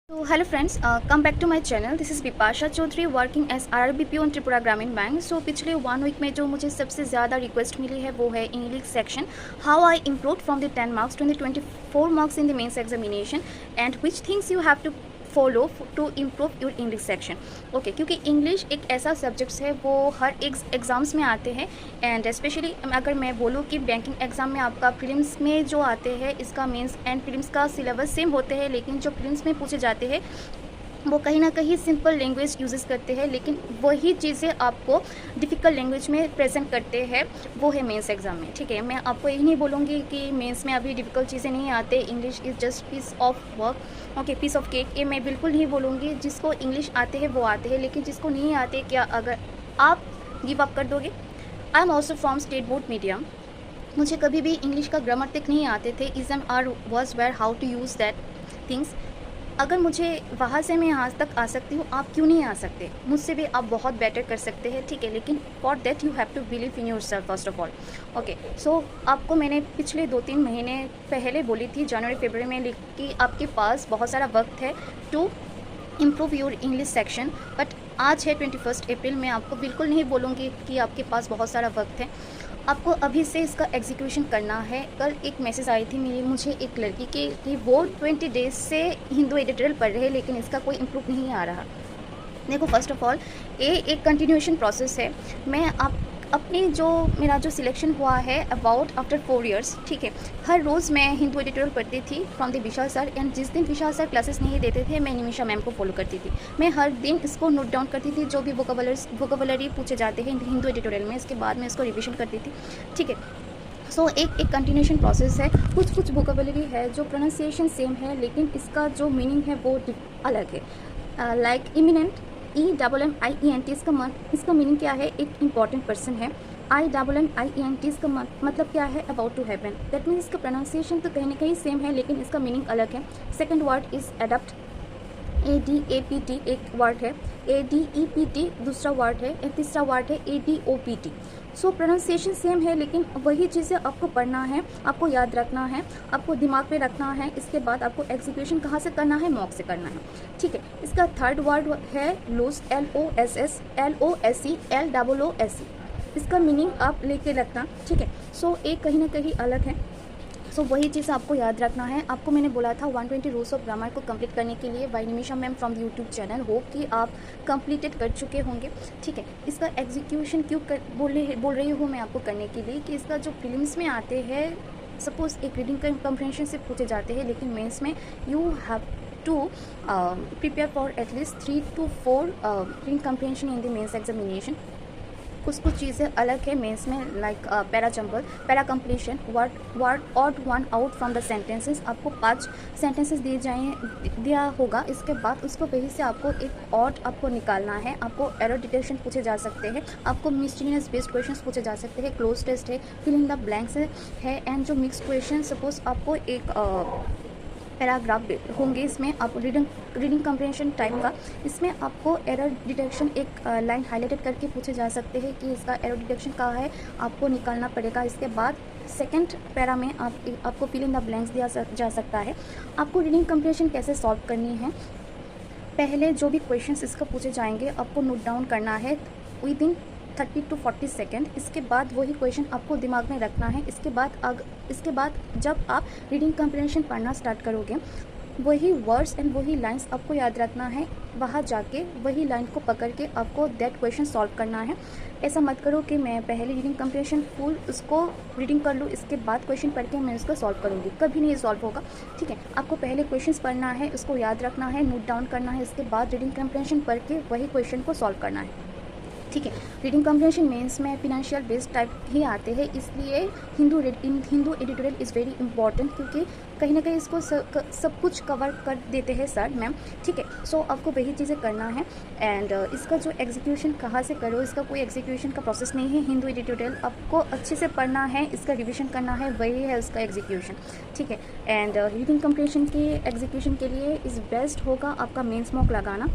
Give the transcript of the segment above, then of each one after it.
So hello friends, come back to my channel. This is Bipasha Chaudhary working as RRBPO in Tripura Gramin Bank. So पिछले 1 week में जो मुझे सबसे ज़्यादा request मिली है वो है English section. How I improve from the 10 marks to the 24 marks in the mains examination and which things you have to follow to improve your English section. Okay, क्योंकि इंग्लिश एक ऐसा सब्जेक्ट्स है वो हर एक exams में आते हैं and specially अगर मैं बोलूँ कि बैंकिंग एग्ज़ाम में आपका प्रीलिम्स में जो आते हैं इसका मेंस एंड प्रीलिम्स का सिलेबस सेम होते हैं, लेकिन जो प्रीलिम्स में पूछे जाते हैं वो कहीं ना कहीं सिंपल लैंग्वेज यूज़ करते हैं, लेकिन वही चीज़ें आपको डिफ़िकल्ट लैंग्वेज में प्रेजेंट करते हैं वो है मेंस एग्ज़ाम में. ठीक है, मैं आपको यही नहीं बोलूँगी कि मेंस में अभी डिफ़िकल्ट चीज़ें नहीं आते. English is just piece of work, okay, piece of cake. ये मैं बिल्कुल नहीं बोलूँगी. जिसको इंग्लिश आते हैं वो आते हैं, लेकिन जिसको नहीं आते क्या अगर आप गिव अप कर दोगे? I am also from state board medium. मुझे कभी भी इंग्लिश का ग्रामर तक नहीं आते थे. Ism are was where how to use that things. अगर मुझे वहाँ से मैं यहाँ तक आ सकती हूँ, आप क्यों नहीं आ सकते? मुझसे भी आप बहुत बेटर कर सकते हैं. ठीक है, लेकिन for that you have to believe in yourself first of all. Okay, so आपको मैंने पिछले 2-3 महीने पहले बोली थी जनवरी फरवरी में लिख कि आपके पास बहुत सारा वक्त है to improve your English section. But आज है 21 अप्रैल. मैं आपको बिल्कुल नहीं बोलूँगी कि आपके पास बहुत सारा वक्त है. आपको अभी से इसका एग्जीक्यूशन करना है. कल एक मैसेज आई थी मुझे एक लड़की के कि वो 20 डेज से हिंदू एडिटोरियल पढ़ रहे हैं लेकिन इसका कोई इम्प्रूव नहीं आ रहा. देखो, फर्स्ट ऑफ ऑल ये एक कंटिन्यूएशन प्रोसेस है. मैं अपनी जो मेरा जो सिलेक्शन हुआ है अबाउट आफ्टर 4 ईयर्स. ठीक है, हर रोज़ मैं हिंदू एडिटोरियल पढ़ती थी from the Vishal sir and जिस दिन विशाल सर क्लासेस नहीं देते थे मैं निमिषा मैम को फॉलो करती थी. मैं हर दिन इसको नोट डाउन करती थी जो भी वोकेबुलरी पूछे जाते हैं हिंदू एडिटोरियल में. इसके बाद मैं इसको रिविजन करती थी. ठीक है, सो एक कंटिन्यूएशन प्रोसेस है. कुछ वोकेबुलरी है जो प्रोनाउंसिएशन सेम है लेकिन इसका जो मीनिंग है वो अलग है. लाइक इमिनेंट, EMMIENT इसका मीनिंग क्या है? एक इम्पॉर्टेंट पर्सन है. IMMIENT इसका मतलब क्या है? About to happen. That means इसका प्रोनाउंसिएशन तो कहीं ना कहीं सेम है लेकिन इसका मीनिंग अलग है. Second word is adapt. ADAPT एक वर्ड है, ADEPT दूसरा वर्ड है, और तीसरा वर्ड है ADOPT. सो प्रोनाउंसिएशन सेम है लेकिन वही चीज़ें आपको पढ़ना है, आपको याद रखना है, आपको दिमाग में रखना है. इसके बाद आपको एग्जीक्यूशन कहाँ से करना है? मॉक से करना है. ठीक है, इसका थर्ड वर्ड है लोस, LOSE. इसका मीनिंग आप लेके रखना. ठीक है, सो एक कहीं ना कहीं अलग है. सो वही चीज़ आपको याद रखना है. आपको मैंने बोला था 120 रूल्स ऑफ ग्रामर को कंप्लीट करने के लिए by Nimisha ma'am from YouTube channel. Hope कि आप कंप्लीटेड कर चुके होंगे. ठीक है, इसका एग्जीक्यूशन क्यों बोल रही हूँ मैं आपको करने के लिए कि इसका जो प्रीलिम्स में आते हैं सपोज़ एक रीडिंग कम्प्रीहेंशन से पूछे जाते हैं लेकिन मेंस में you have to prepare for at least 3 to 4 reading comprehension in the mains examination. कुछ चीज़ें अलग है मेंस में like para jumble, para completion, word odd one out from the sentences. आपको 5 सेंटेंसेस दिया होगा. इसके बाद उसको वही से आपको एक ऑड आपको निकालना है. आपको एरर डिटेक्शन पूछे जा सकते हैं, आपको मिसलिनियस बेस्ड क्वेश्चंस पूछे जा सकते हैं, क्लोज टेस्ट है, फिल इन द ब्लैंक्स है एंड जो मिक्स क्वेश्चन सपोज आपको एक पैराग्राफ होंगे. इसमें आप रीडिंग कम्प्रीहेंशन टाइप का इसमें आपको एरर डिटेक्शन एक लाइन हाईलाइटेड करके पूछे जा सकते हैं कि इसका एरर डिटेक्शन कहाँ है, आपको निकालना पड़ेगा. इसके बाद सेकंड पैरा में आपको फिल इन द ब्लैंक्स दिया जा सकता है. आपको रीडिंग कम्प्रीहेंशन कैसे सॉल्व करनी है, पहले जो भी क्वेश्चंस इसका पूछे जाएंगे आपको नोट डाउन करना है विद इन 30 to 40 सेकेंड. इसके बाद वही क्वेश्चन आपको दिमाग में रखना है. इसके बाद जब आप रीडिंग कम्प्रीहेंशन पढ़ना स्टार्ट करोगे वही वर्ड्स एंड वही लाइंस आपको याद रखना है. वहाँ जाके वही लाइन को पकड़ के आपको दैट क्वेश्चन सॉल्व करना है. ऐसा मत करो कि मैं पहले रीडिंग कम्प्रीहेंशन फुल उसको रीडिंग कर लूँ इसके बाद क्वेश्चन पढ़ के मैं उसको सॉल्व करूँगी. कभी नहीं सॉल्व होगा. ठीक है, आपको पहले क्वेश्चंस पढ़ना है, उसको याद रखना है, नोट डाउन करना है. इसके बाद रीडिंग कम्प्रीहेंशन पढ़ के वही क्वेश्चन को सॉल्व करना है. ठीक है, रीडिंग कम्प्रीहेंशन मेंस में फिनेंशियल बेस्ड टाइप ही आते हैं, इसलिए Hindu editorial is very important क्योंकि कहीं ना कहीं इसको सब कुछ कवर कर देते हैं सर मैम. ठीक है, सो आपको वही चीज़ें करना है एंड इसका जो एग्जीक्यूशन कहाँ से करो, इसका कोई एग्जीक्यूशन का प्रोसेस नहीं है. हिंदू एडिटोरियल आपको अच्छे से पढ़ना है, इसका रिविजन करना है, वही है उसका एग्जीक्यूशन. ठीक है, एंड रीडिंग कम्प्रीहेंशन के एग्जीक्यूशन के लिए इज़ बेस्ट होगा आपका मेंस मॉक लगाना.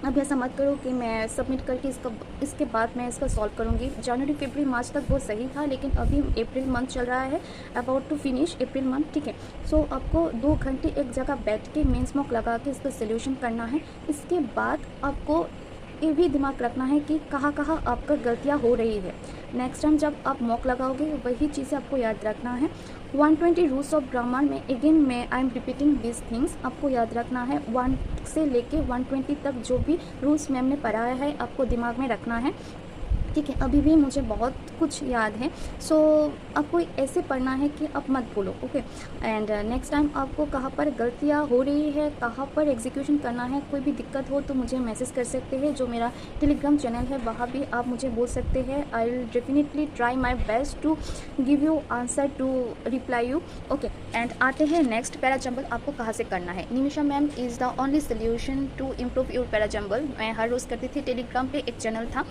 अभी ऐसा मत करो कि मैं सबमिट करके इसके बाद मैं इसका सॉल्व करूँगी। जनवरी फरवरी मार्च तक वो सही था, लेकिन अभी अप्रैल मंथ चल रहा है, about to finish April month, ठीक है। सो आपको 2 घंटे एक जगह बैठ के मेंस मॉक लगा के इसका सोल्यूशन करना है। इसके बाद आपको ये भी दिमाग रखना है कि कहाँ कहाँ आपका गलतियाँ हो रही है। नेक्स्ट टाइम जब आप मॉक लगाओगे वही चीज़ें आपको याद रखना है। 120 रूल्स ऑफ ग्रामर में अगेन मैं I am repeating this things, आपको याद रखना है। 1 से लेके 120 तक जो भी रूल्स मैम ने पढ़ाया है आपको दिमाग में रखना है, ठीक है। अभी भी मुझे बहुत कुछ याद है, सो आपको ऐसे पढ़ना है कि आप मत बोलो, ओके। एंड नेक्स्ट टाइम आपको कहाँ पर गलतियाँ हो रही है, कहाँ पर एग्जीक्यूशन करना है, कोई भी दिक्कत हो तो मुझे मैसेज कर सकते हैं। जो मेरा टेलीग्राम चैनल है वहाँ भी आप मुझे बोल सकते हैं। I will definitely try my best to give you answer to reply you, okay. And आते हैं नेक्स्ट, पैराजंबल आपको कहाँ से करना है। Nimisha ma'am is the only solution to improve your parajumble. मैं हर रोज़ करती थी, टेलीग्राम पे एक चैनल था,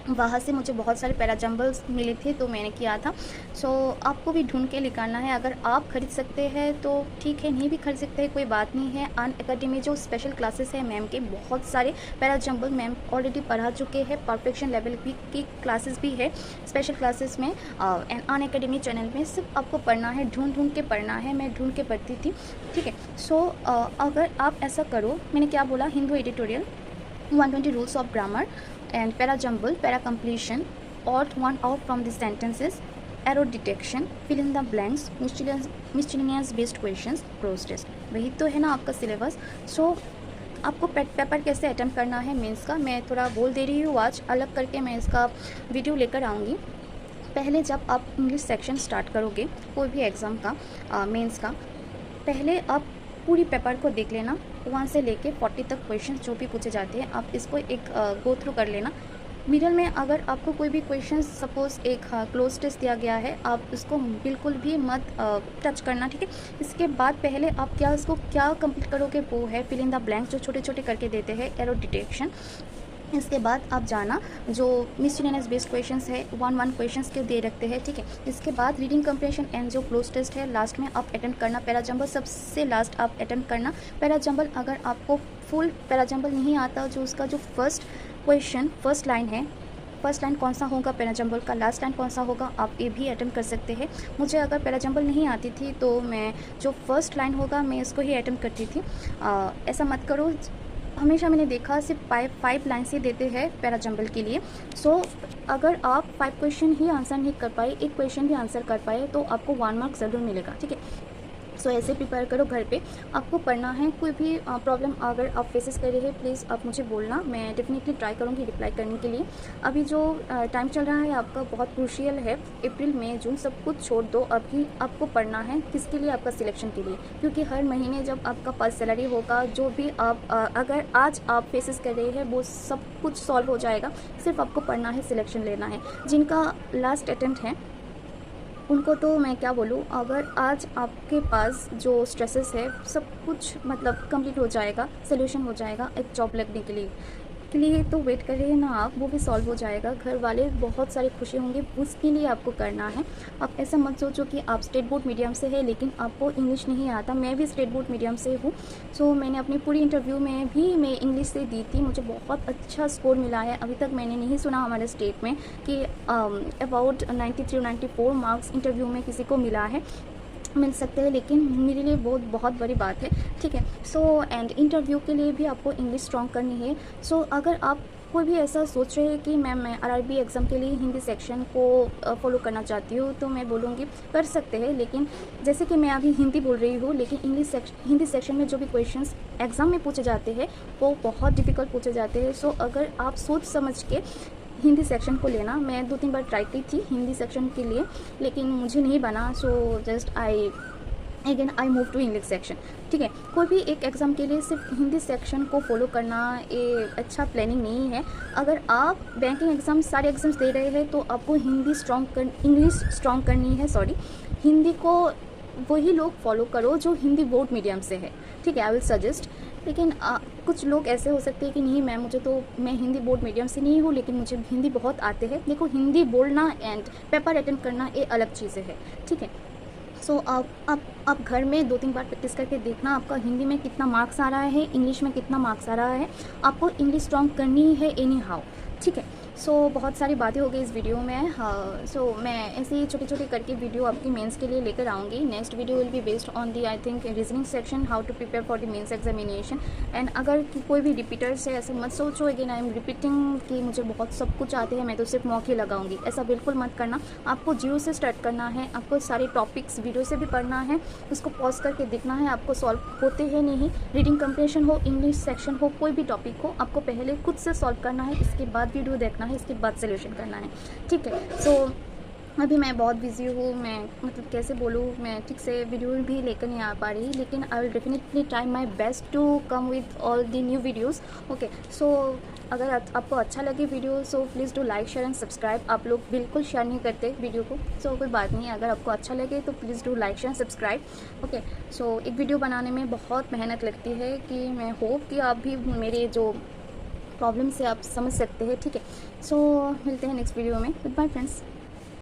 वहाँ से मुझे बहुत सारे पैराजंबल्स मिले थे तो मैंने किया था। सो आपको भी ढूंढ के निकालना है। अगर आप खरीद सकते हैं तो ठीक है, नहीं भी खरीद सकते हैं कोई बात नहीं है। अन अकेडमी जो स्पेशल क्लासेस है मैम के, बहुत सारे पैराजंबल मैम ऑलरेडी पढ़ा चुके हैं। परफेक्शन लेवल की क्लासेस भी है स्पेशल क्लासेस में, एंड अन अकेडमी चैनल में। सिर्फ आपको पढ़ना है, ढूंढ के पढ़ना है। मैं ढूंढ के पढ़ती थी, ठीक है। सो अगर आप ऐसा करो, मैंने क्या बोला, Hindu editorial, 120 rules of grammar and parajumble, paracompletion, odd one out from the sentences, error detection, fill in the blanks, miscellaneous based questions, cross test। वही तो है ना आपका सिलेबस। सो आपको पेपर कैसे अटेम्प्ट करना है मेंस का, मैं थोड़ा बोल दे रही हूँ। आज अलग करके मैं इसका वीडियो लेकर आऊँगी। पहले जब आप इंग्लिश सेक्शन स्टार्ट करोगे कोई भी एग्ज़ाम का, मेंस का, पहले आप पूरी पेपर को देख लेना। 1 से लेके 40 तक क्वेश्चन जो भी पूछे जाते हैं आप इसको एक गो थ्रू कर लेना। मिडल में अगर आपको कोई भी क्वेश्चन सपोज एक क्लोज टेस्ट दिया गया है, आप इसको बिल्कुल भी मत टच करना, ठीक है। इसके बाद पहले आप क्या कंप्लीट करोगे वो है फिल इन द ब्लैंक, जो छोटे छोटे करके देते हैं, एरर डिटेक्शन। इसके बाद आप जाना जो मिसलेनियस बेस्ड क्वेश्चंस है, 1 क्वेश्चंस के दे रखते हैं, ठीक है। इसके बाद रीडिंग कंप्रेशन एंड जो क्लोज टेस्ट है लास्ट में आप अटेम्प्ट करना। पैराजंबल सबसे लास्ट आप अटेम्प्ट करना। पैराजंबल अगर आपको फुल पैराजंबल नहीं आता, जो उसका जो फर्स्ट क्वेश्चन फर्स्ट लाइन है, फर्स्ट लाइन कौन सा होगा पैराजंबल का, लास्ट लाइन कौन सा होगा, आप ये भी अटेम्प्ट कर सकते हैं। मुझे अगर पैराजंबल नहीं आती थी तो मैं जो फर्स्ट लाइन होगा मैं इसको ही अटेम्प्ट करती थी। ऐसा मत करो, हमेशा मैंने देखा सिर्फ 5 लाइन से देते हैं पैराजंबल के लिए। सो अगर आप 5 क्वेश्चन ही आंसर नहीं कर पाए, एक क्वेश्चन भी आंसर कर पाए तो आपको 1 मार्क ज़रूर मिलेगा, ठीक है। सो ऐसे प्रिपेयर करो घर पे, आपको पढ़ना है। कोई भी प्रॉब्लम अगर आप फेसेस कर रहे हैं प्लीज़ आप मुझे बोलना, मैं डेफिनेटली ट्राई करूँगी रिप्लाई करने के लिए। अभी जो टाइम चल रहा है आपका बहुत क्रूशियल है, अप्रैल मई जून सब कुछ छोड़ दो, अभी आपको पढ़ना है। किसके लिए? आपका सिलेक्शन के लिए, क्योंकि हर महीने जब आपका फर्स्ट सैलरी होगा, जो भी आप अगर आज आप फेसेस कर रहे हैं वो सब कुछ सॉल्व हो जाएगा। सिर्फ आपको पढ़ना है, सिलेक्शन लेना है। जिनका लास्ट अटेम्प्ट है उनको तो मैं क्या बोलूँ, अगर आज आपके पास जो स्ट्रेसेस है सब कुछ मतलब कंप्लीट हो जाएगा, सोल्यूशन हो जाएगा एक जॉब लगने के लिए तो वेट कर रहे हैं ना आप, वो भी सॉल्व हो जाएगा। घर वाले बहुत सारे खुशी होंगे, उसके लिए आपको करना है। आप ऐसा मत सोचो कि आप स्टेट बोर्ड मीडियम से है लेकिन आपको इंग्लिश नहीं आता। मैं भी स्टेट बोर्ड मीडियम से हूँ। सो मैंने अपनी पूरी इंटरव्यू में भी मैं इंग्लिश से दी थी, मुझे बहुत अच्छा स्कोर मिला है। अभी तक मैंने नहीं सुना हमारे स्टेट में कि अबाउट 93-94 मार्क्स इंटरव्यू में किसी को मिल सकते हैं, लेकिन मेरे लिए बहुत बड़ी बात है, ठीक है। सो एंड इंटरव्यू के लिए भी आपको इंग्लिश स्ट्रॉन्ग करनी है। सो अगर आप कोई भी ऐसा सोच रहे हैं कि मैम मैं आरआरबी एग्ज़ाम के लिए हिंदी सेक्शन को फॉलो करना चाहती हूँ, तो मैं बोलूँगी कर सकते हैं। लेकिन जैसे कि मैं अभी हिंदी बोल रही हूँ, लेकिन हिंदी सेक्शन में जो भी क्वेश्चंस एग्ज़ाम में पूछे जाते हैं वो बहुत डिफ़िकल्ट पूछे जाते हैं। सो अगर आप सोच समझ के हिंदी सेक्शन को लेना, मैं 2-3 बार ट्राई की थी हिंदी सेक्शन के लिए लेकिन मुझे नहीं बना। So just I move to English section, ठीक है। कोई भी एक एग्ज़ाम के लिए सिर्फ हिंदी सेक्शन को फॉलो करना ये अच्छा प्लानिंग नहीं है। अगर आप बैंकिंग एग्ज़ाम सारे एग्ज़ाम्स दे रहे हैं तो आपको इंग्लिश स्ट्रॉन्ग करनी है, हिंदी को वही लोग फॉलो करो जो हिंदी बोर्ड मीडियम से है, ठीक है। I will suggest. लेकिन कुछ लोग ऐसे हो सकते हैं कि नहीं मैम मैं हिंदी बोर्ड मीडियम से नहीं हूँ लेकिन मुझे हिंदी बहुत आते हैं। देखो, हिंदी बोलना एंड पेपर अटेम्प्ट करना ये अलग चीज़ें है, ठीक है। सो आप घर में 2-3 बार प्रैक्टिस करके देखना आपका हिंदी में कितना मार्क्स आ रहा है, इंग्लिश में कितना मार्क्स आ रहा है। आपको इंग्लिश स्ट्रॉन्ग करनी है एनी हाउ, ठीक है। सो बहुत सारी बातें हो गई इस वीडियो में। हाँ, सो मैं ऐसे ही छोटी छोटी करके वीडियो आपकी मेंस के लिए लेकर आऊँगी। Next video will be based on the I think reasoning section, how to prepare for the mains examination. And अगर कोई भी रिपीटर्स है, ऐसा मत सोचो अगेन आई एम रिपीटिंग कि मुझे बहुत सब कुछ आते हैं, मैं तो सिर्फ मौके लगाऊंगी, ऐसा बिल्कुल मत करना। आपको जीरो से स्टार्ट करना है, आपको सारे टॉपिक्स वीडियो से भी पढ़ना है, उसको पॉज करके देखना है आपको सॉल्व होते हैं नहीं। रीडिंग कंप्रेशन हो, इंग्लिश सेक्शन हो, कोई भी टॉपिक हो, आपको पहले खुद से सॉल्व करना है, इसके बाद वीडियो देखना है, इसके बाद सोल्यूशन करना है, ठीक है। सो अभी मैं बहुत बिजी हूँ, मैं मतलब कैसे बोलूँ, मैं ठीक से वीडियो भी लेकर नहीं आ पा रही, लेकिन I will definitely try my best to come with all the new videos, okay. So अगर आपको अच्छा लगे video, so please do like share and subscribe. आप लोग बिल्कुल शेयर नहीं करते वीडियो को, सो कोई बात नहीं, अगर आपको अच्छा लगे तो please do like share and subscribe, okay. So एक वीडियो बनाने में बहुत मेहनत लगती है, कि मैं होप कि आप भी मेरे जो प्रॉब्लम से आप समझ सकते हैं, ठीक है। सो मिलते हैं नेक्स्ट वीडियो में। Good bye friends.